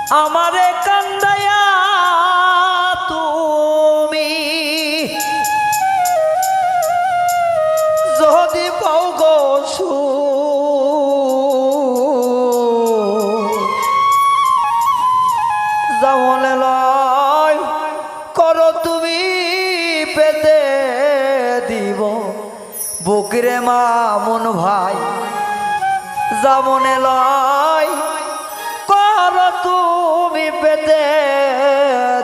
আমারে কান্দায়া তুমি যদি পাও গো যেমন লয় করো তুমি পেতে দিব বুকরে মামুন ভাই যেমন লয় করো তুমি পেতে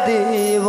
দিব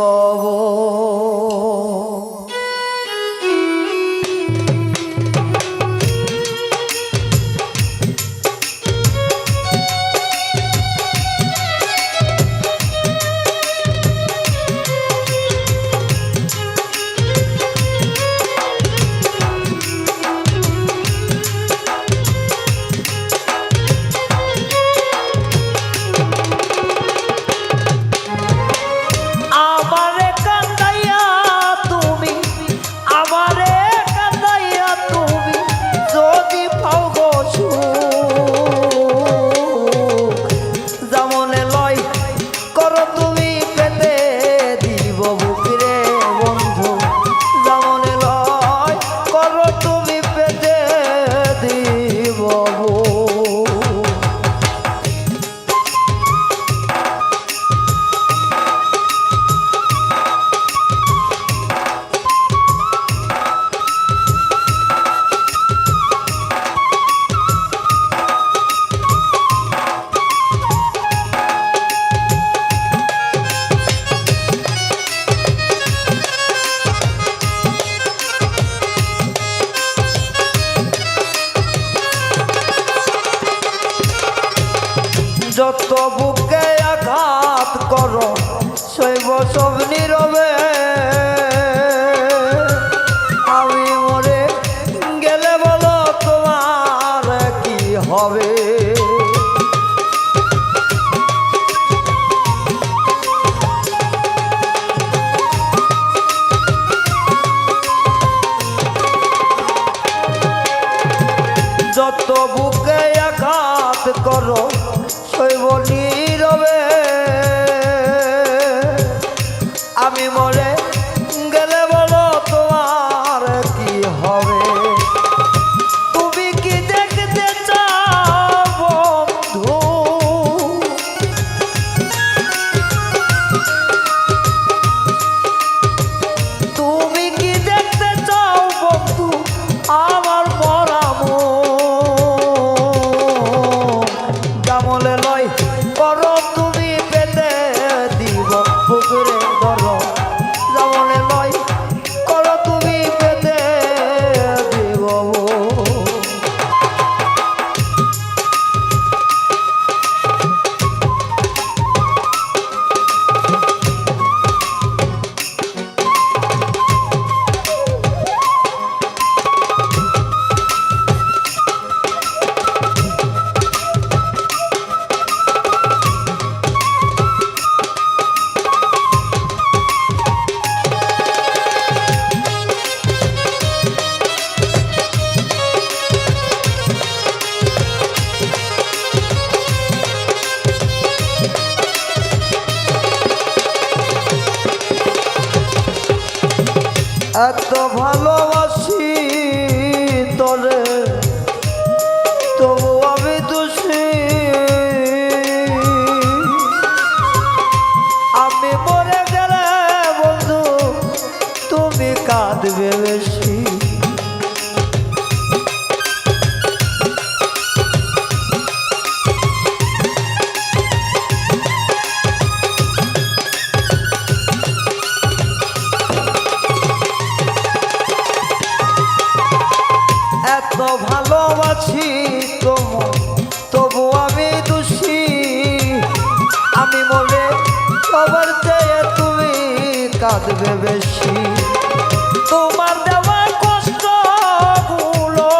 যত বুকে আঘাত করো শৈব সব নীরবে আমি মরে গেলে বলো তোমার কি হবে যত বুকে আঘাত করো শৈব নীরবে আমি মরে গেলে বলো তোমার কি হবে তুমি কি দেখতে চাও বন্ধু তুমি কি দেখতে চাও বন্ধু আমার মরা জামলে লয় করো তুমি পেতে দিব পুকুরে ধরো জামলে লয় করো তুমি পেতে দিব এত ভালোবাসি তোরে তবু আমি দোষী আমি মরে গেলে বন্ধু তুমি কাঁদবে বেশি এত ভালোবাসি তবু আমি দোষী আমি মরে সবার চেয়ে তুমি কাঁদবে বেশি তোমার দেওয়া কষ্ট গুলো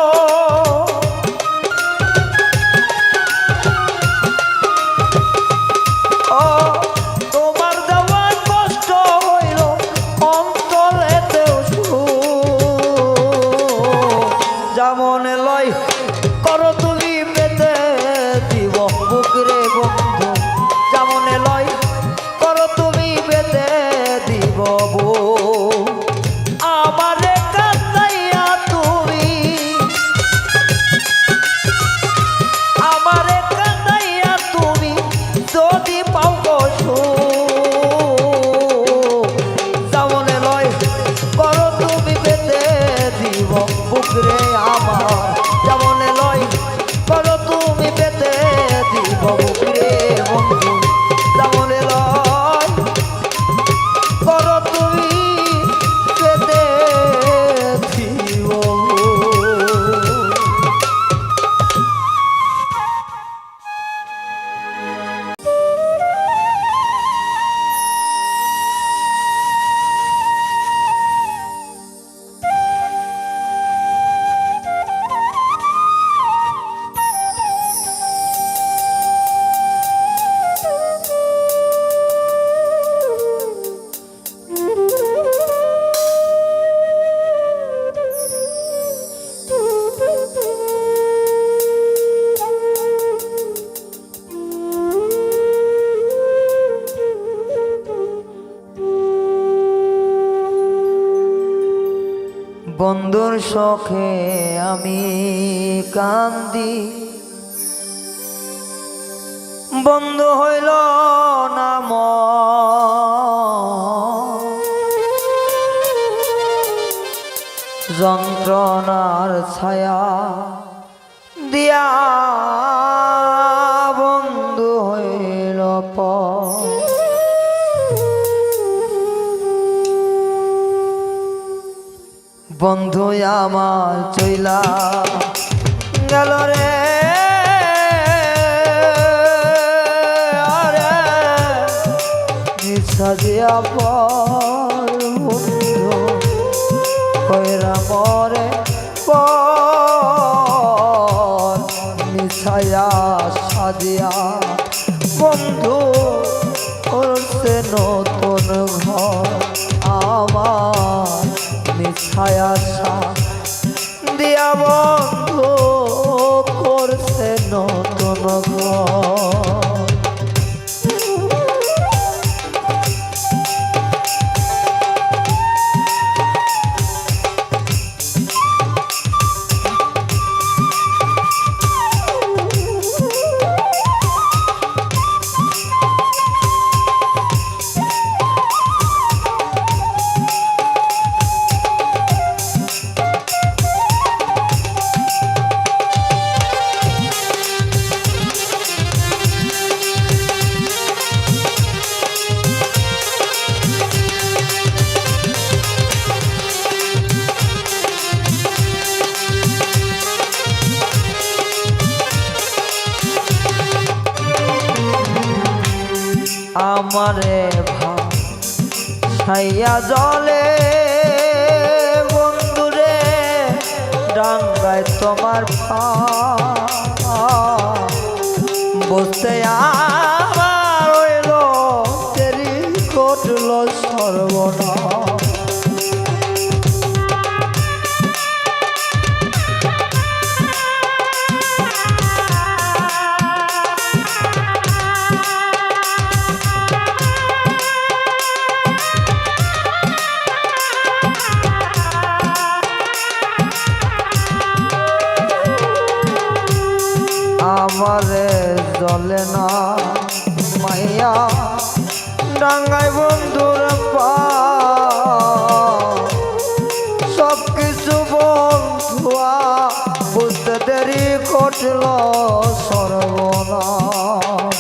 তোমার দেওয়া কষ্ট হইল অন্তরেতেও যেমন লয় করো তুমি পেতে দিব বুকরে বন্ধু যেমন বন্ধুর শোকে আমি কান্দি, বন্ধু হইল না যন্ত্রণার ছায়া দিয়া বন্ধু হইল বন্ধু আমার চইলা গেল রে, সাজিয়া বন্ধু কইরা মরে মিছায়া সাজিয়া বন্ধু করছে নতুন ঘর আমার, মিছায়া দিয়া বন্ধু করছে নতুন ঘর। আমারে ভাইয়া জলে বন্ধুরে ডাঙ্গায় তোমার বসতে আমার হইল তেরি ঘটল সর্বনাশ। আমারে জলে না মাইয়া ডাঙ্গায় বন্ধুর সব কিছু বন্ধুয়া বুঝতে দেরি ঘটল সর্বনাশ।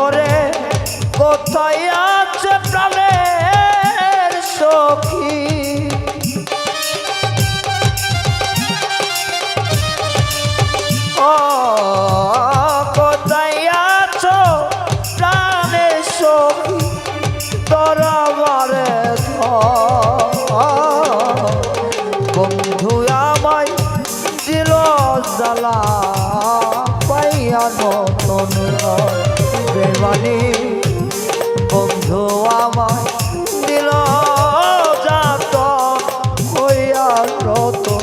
ওরে কোথায় আছে প্রাণের সখী, কোথায় আছো প্রাণের সখী তোর আমারে বন্ধু আমায় দিল জ্বালা পাইয়া নতুন বেমানি, বন্ধু আমায় দিল যাত হইয়া নতুন।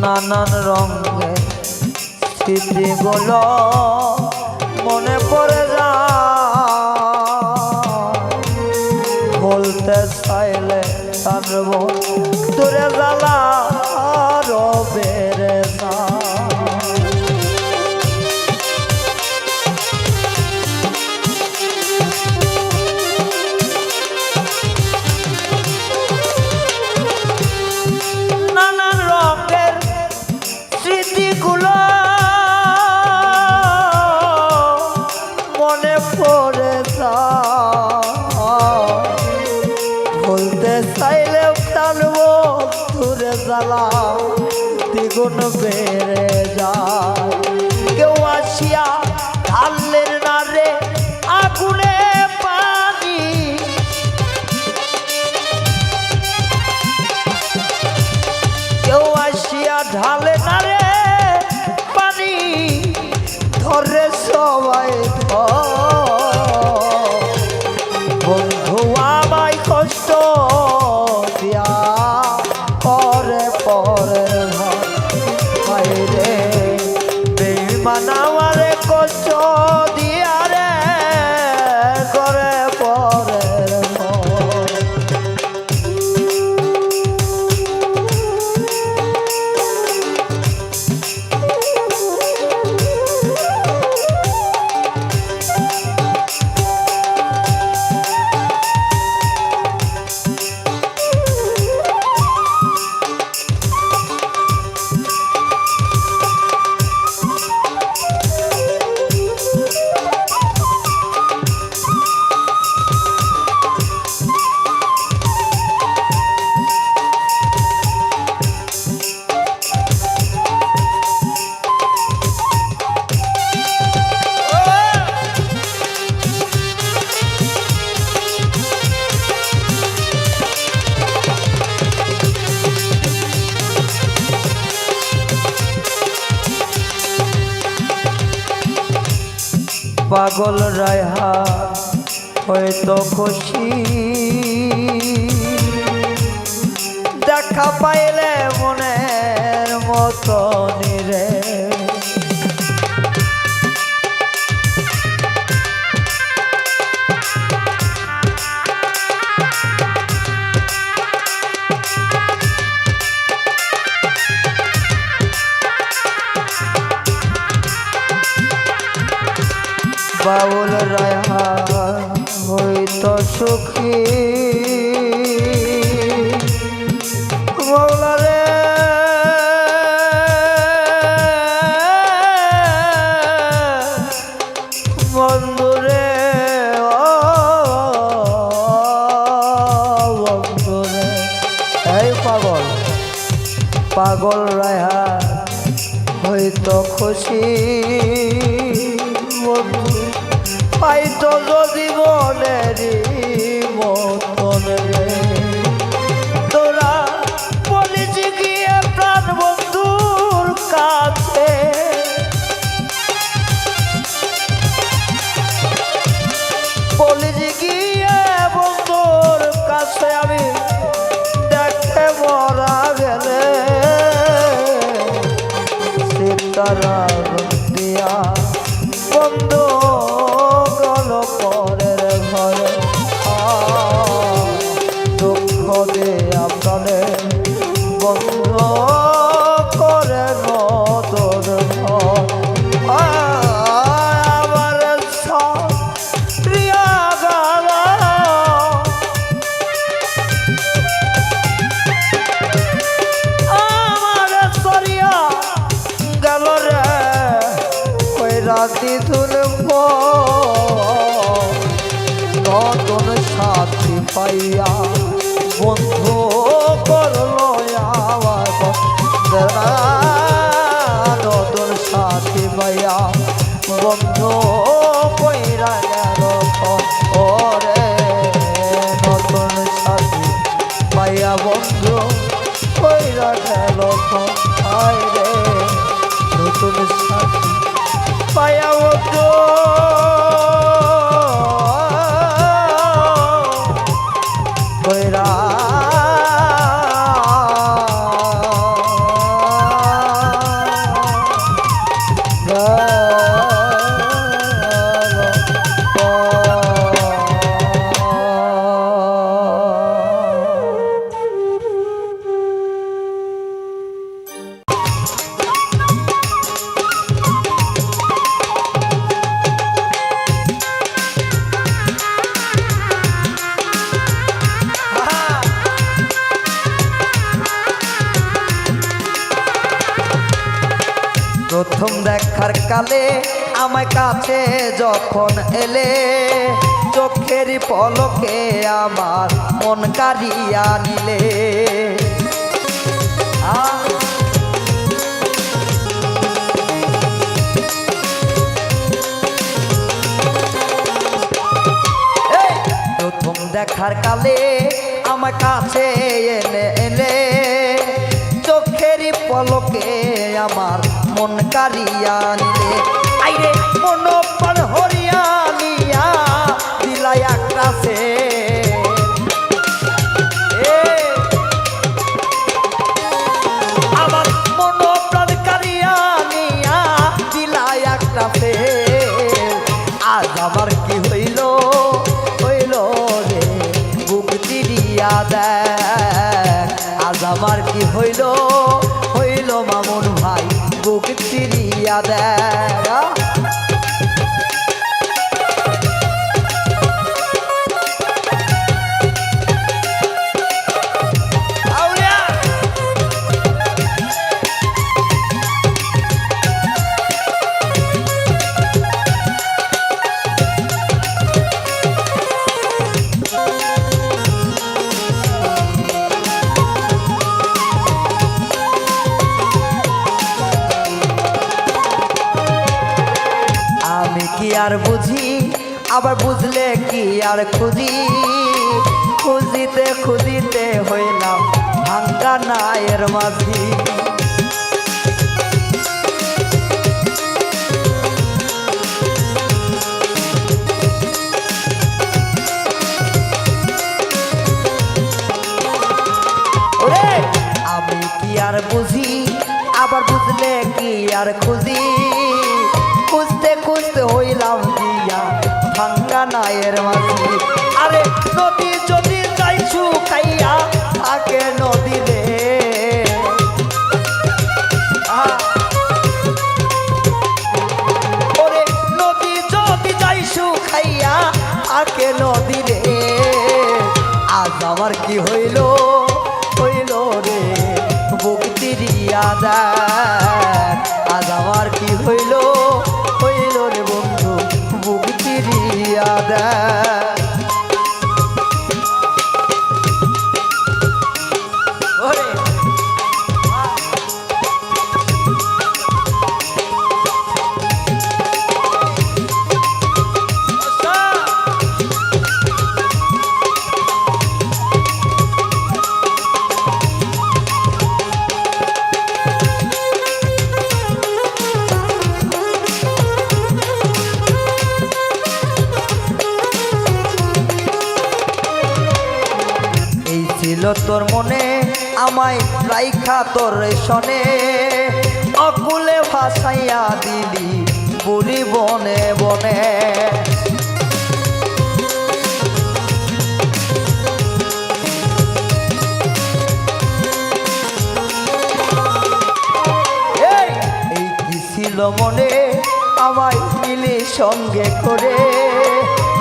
নানান রঙের স্মৃতিগুলো মনে পড়ে যায়, বলতে চাইলে তার দূরে জ্বালা আরো বেড়ে যায়। বেড়ে যায়। কেউ আসিয়া ঢাললেন না রে আগুনে পানি, কেউ আসিয়া ঢালে না রে পানি, ধরে সবাই বন্ধু আমায় কষ্ট দিয়া পরে পরে রে বেঈমান আমারে কষ্ট দিয়া রে করে পরে পাগল রায়হা হয়তো খুশি দেখা পাইলে মনের মতো নিরে, বাউল রায়হা হইতো সুখী মৌলা রে বন্ধুরে বন্ধুরে। এই পাগল পাগল রায়হা হইতো খুশি বন্ধু পাইতো যদি মনেরই মতন রে, তোরা বলিস গিয়ে প্রাণ বন্ধুর কাছে, বলিস গিয়ে বন্ধুর কাছে আমি দেখে মরা গেলে সীতারা দিয়া বন্ধু গল পরের ঘরে, দুঃখ দেয়া প্রাণে বন্ধ করে নদর আমার প্রিয়া গাল আমার সরিয়া গেল রে ওই রাতি ধুল নতুন সাথী পাইয়া বন্ধু করলো নতুন সাথী পাইয়া বন্ধু কইরা গেল ওরে, নতুন সাথী পাইয়া বন্ধু কইরা গেল রে, নতুন সাথী পাইয়া বন্ধু কইরা প্রথম দেখার কালে আমায় কাছে যখন এলে, চোখেরই পলকে আমার মন কাড়িয়া নিলে, দেখার কালে আমার কাছে এনে এলে চোখেরই পলকে আমার মন কারিয়া নিলে আইরে মন প্রাণ হরিয়া নিয়া দিলা একটা সে আমার মন প্রাণ কারিয়া নিয়া দিলা একটা সে আজ আমার কি হইল হইল রে বুক চিরিয়া দেখ আজ আমার কি হইল হইল মামুন ভাই বুক চিরিয়া দেখ কি আর বুঝি আবার বুঝলে কি আর খুঁজি খুঁজিতে খুঁজিতে হইলাম ভাঙ্গা নায়ের মাঝি ওরে আমি কি আর বুঝি আবার বুঝলে কি আর খুঁজি খুঁজতে খুঁজতে হইলাম দিয়া ভাঙ্গা নায়ের মাঝি আরে নদী যদি যাই শুকাইয়া থাকে নদী রে ওরে নদী যদি যাই শুকাইয়া থাকে নদী রে আজ আমার কি হইল হইল রে বুক চিরিয়া দেখ আজ আমার কি হইল হইল রে বন্ধু বুক চিরিয়া দেখ ওরে ছিল তোর মনে আমায় রাইখা তোর শনে অকুলে ভাসাইয়া দিলি বুড়ি বনে বনে এই কি ছিল মনে আমায় মিলি সঙ্গে করে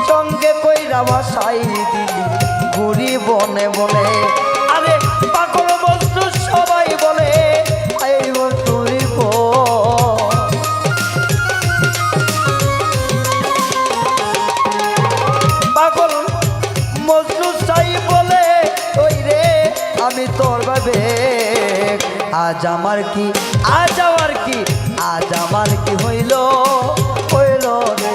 সঙ্গে কইরা ভাসাই দিলি ঘুরি বনে বনে আরে পাগল বস্তু সবাই বলে আইব তুই পাগল মজনু চাই বলে ওই রে আমি তোর ভাবে আজ আমার কি আজ আমার কি আজ আমার কি হইল হইল রে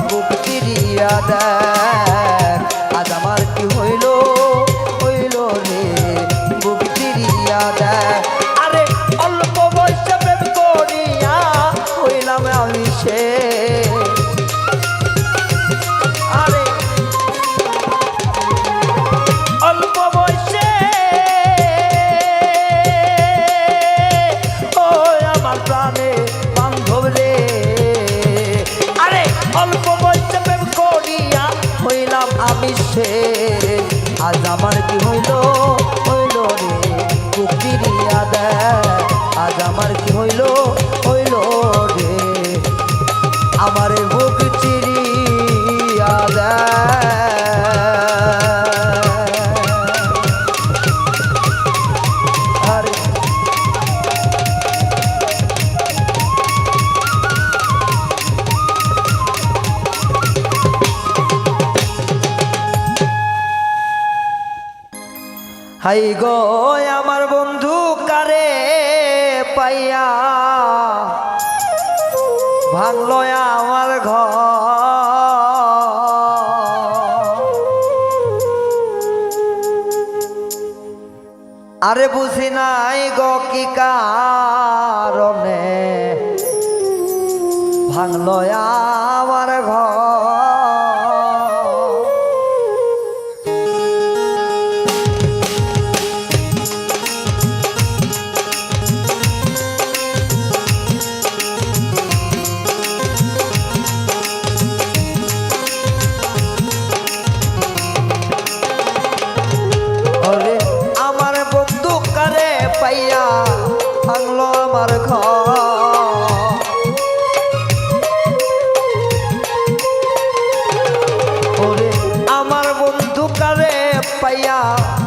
বুক চিরিয়া দেখ আজ আমার কি হইল হইল রে বুক চিরিয়া দেখ আরে অল্প বয়সে প্রেম করিয়া হইলাম আমি সে আরে অল্প বয়সে ও আমার প্রাণে বান্ধব রে আরে অল্প বয়সে প্রেম করিয়া হইলাম আমি সে আজ আমার কি হইল হইল রে বুক চিরিয়া দেখ আজ আমার কি হইল হইল রে আমার বুক চিরিয়া দেখ আরে হাই গো আমার বন্ধু কারে পাইয়া ভাঙলো আমার ঘর আরে বুঝি নাই গো কি কারণে ভাঙলো আমার ঘর। পাইয়া ভাঙলো আমার ঘর। ওরে আমার বন্ধু কারে পাইয়া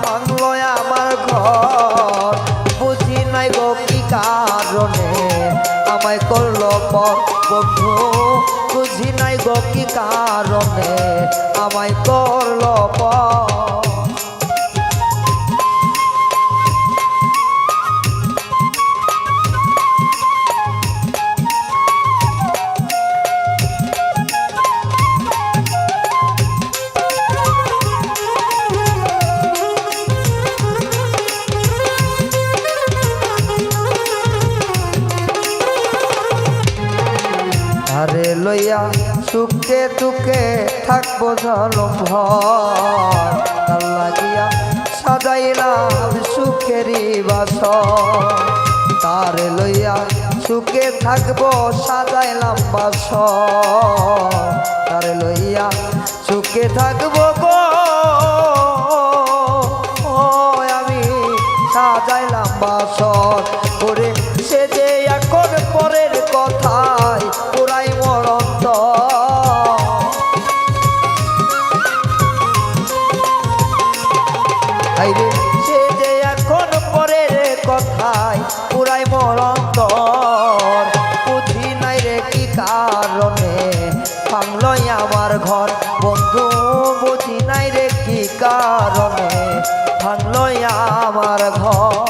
ভাঙলো আমার ঘর। বুঝি নাই গো কি কারণে আমায় করলো পর বন্ধু। বুঝি নাই গো কি কারণে আমায় করলো পর। আরে লইয়া সুখে দুঃখে থাকবো জলম ভর। তার লাগিয়া সাজাইলাম সুখেরই বাসর। তারে লইয়া সুখে থাকবো সাজাইলাম বাসর। তারে লইয়া সুখে থাকবো গো আমি সাজাইলাম বাসর। ওরে সে যে এখন পরের কথায় পুরাই মরন্ত। আইরে সে যে এখন পরের কথায় পুরাই মরন্ত। বুঝি নাই রে কি কারণে ভাঙলো আমার ঘর বন্ধু। বুঝি নাই রে কি কারণে ভাঙলো আমার ঘর।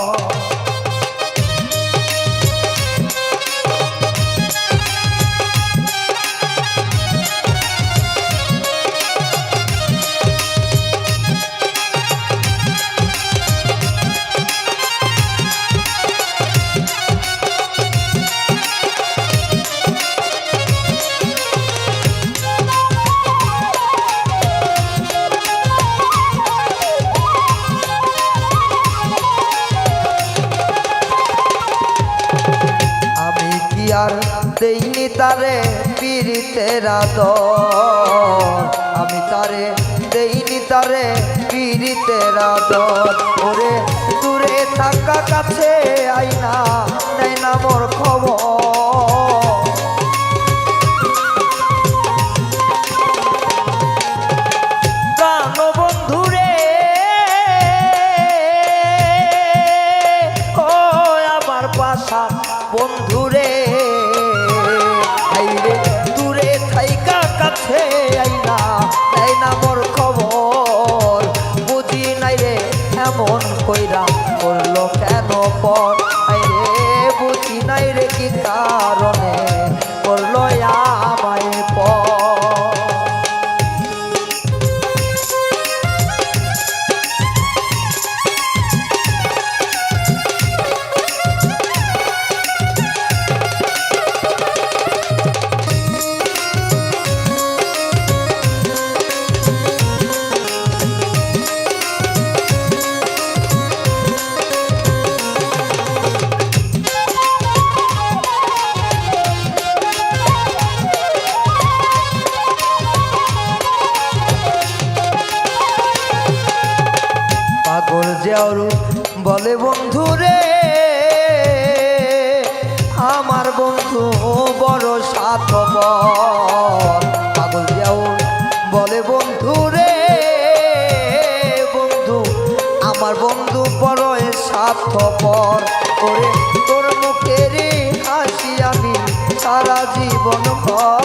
আর দেইনি তারে পীড়িতের আদর। আমি তারে দেইনি তারে পীড়িতের আদর। ওরে দূরে থাকা কাছে আইনা নেই না মোর খবর। প্রাণ বন্ধুরে ও আমার পাশা বন্ধুরে। আইরে দূরে থাইকা কাছে আইনা নেই না মোর খবর। বুঝি নাই রে এমন কইরা করলো কেন পর। আইরে বুঝি নাই রে কি কারণে করলো আমায় পর। পাগল জিয়াউর বলে বন্ধু রে আমার বন্ধু বড় স্বার্থপর। পাগল জিয়াউর বলে বন্ধু রে বন্ধু আমার বন্ধু বড় স্বার্থপর। ওরে তোর মুখের হাসি আমি সারা জীবন ভর।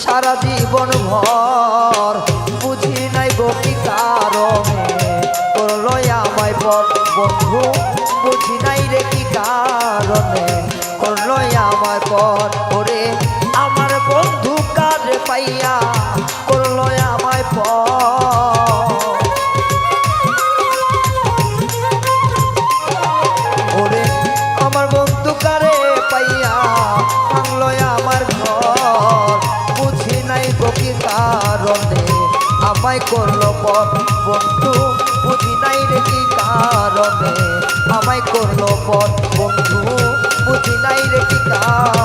সারা জীবন ভর বুঝি নাই গো কি কারণে করলো আমায় পর বন্ধু। বুঝি নাই রে কি কারণে করলো আমায় পর। ওরে আমার বন্ধু কারে পাইয়া করলো আমায় ওরে আমার বন্ধু কারে পাইয়া ভাঙলো আমার ঘর বুঝি নাই কি কারণে আমায় করলো পর বন্ধু বুঝি নাই রে কি কারণে আমায় করলো পর বন্ধু বুঝি নাই রে কি কারণে